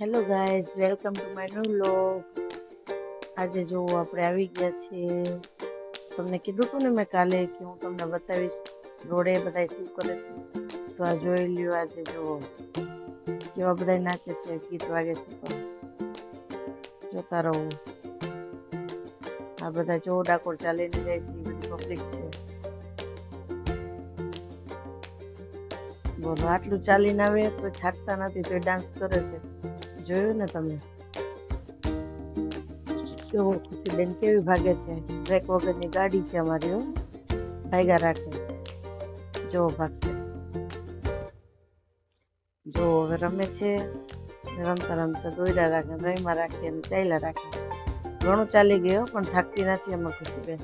Hello guys, welcome to my new vlog. આજે જો આપણે આવી ગયા છીએ. તમને કીધું હતું ને મેં કાલે કે હું તમને બતાવીશ રોડે બધા શું કરે છે. તો આ જોઈ લ્યો. આજે જુઓ કેવા બધા નાચે છે, ગીત વાગે છે. તો જોતા રહો. આ બધા જો ડાકોર ચાલીને જાય છે, એ બધી પબ્લિક છે. બોલો, આટલું ચાલીને આવે તો થાકતા નથી, તો ડાન્સ કરે છે. જોયું ને તમે? કેવો ખુશીબેન કેવી ભાગે છે. બ્રેક વગરની ગાડી છે અમારી. ભાગ્યા રાખે. જો ભાગશે. જો હવે રમે છે. રમતા રમતા દોયડા રાખે, રહીમાં રાખે અને ચાલ્યા રાખે. ઘણું ચાલી ગયો પણ થાકતી નથી અમાર ખુશીબેન.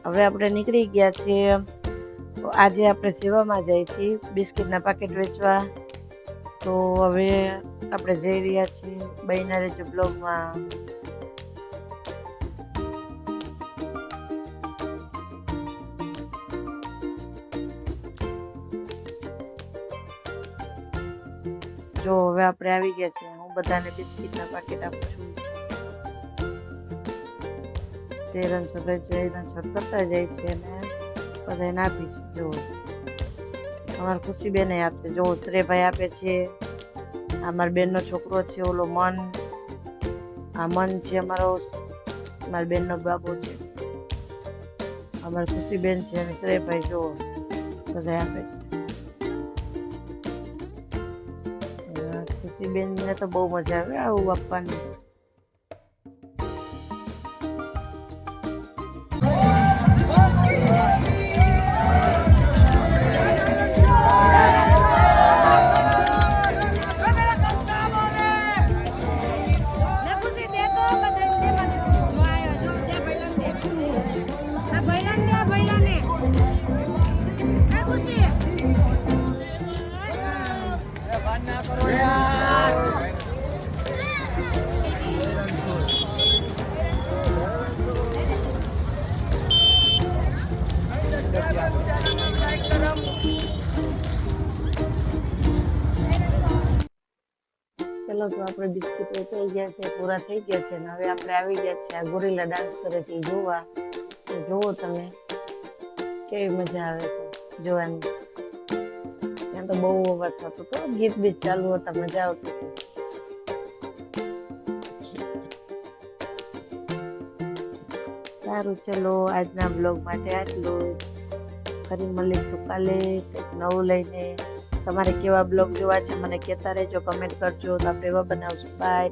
હવે આપણે નીકળી ગયા છીએ. તો આજે આપણે સેવામાં જઈએ છીએ બિસ્કિટના પાકેટ વેચવા. તો હવે આપણે જઈ રહ્યા છીએ. બન્યા રહેજો બ્લોગમાં. જો હવે આપણે આવી ગયા છીએ. હું બધાને બિસ્કિટના પાકેટ આપું છું. તે રણછોડ કરતા જાય છે અને બધાને આપી છે. જો અમારી ખુશીબેન આપશે. જો શ્રેયભાઈ આપે છે. આ મારી બેનનો છોકરો છે, ઓલો મન. આ મન છે અમારો, મારી બેનનો બાબો છે. અમારી ખુશીબેન છે અને શ્રેયભાઈ જો બધા આપે છે. ખુશીબેન ને તો બહુ મજા આવે આવું આપવાની. ચલો, તો આપણે બિસ્કિટ વેચાઈ ગયા છે, પૂરા થઈ ગયા છે. અને હવે આપણે આવી ગયા છે. આ ગોરીલા ડાન્સ કરે છે એ જોવા. જોવો તમે કેવી મજા આવે છે જોવાની. ત્યાં તો બહુ અવાજ થતો હતો, ગીત બીત ચાલુ હતા, મજા આવતી હતી. સારું, ચલો આજના બ્લોગ માટે આટલું. ફરી મળીશું કાલે કંઈક નવું લઈને. તમારે કેવા બ્લોગ જોવા છે મને કહેતા રહેજો, કમેન્ટ કરજો તો આપણે એવા બનાવશું. બાય.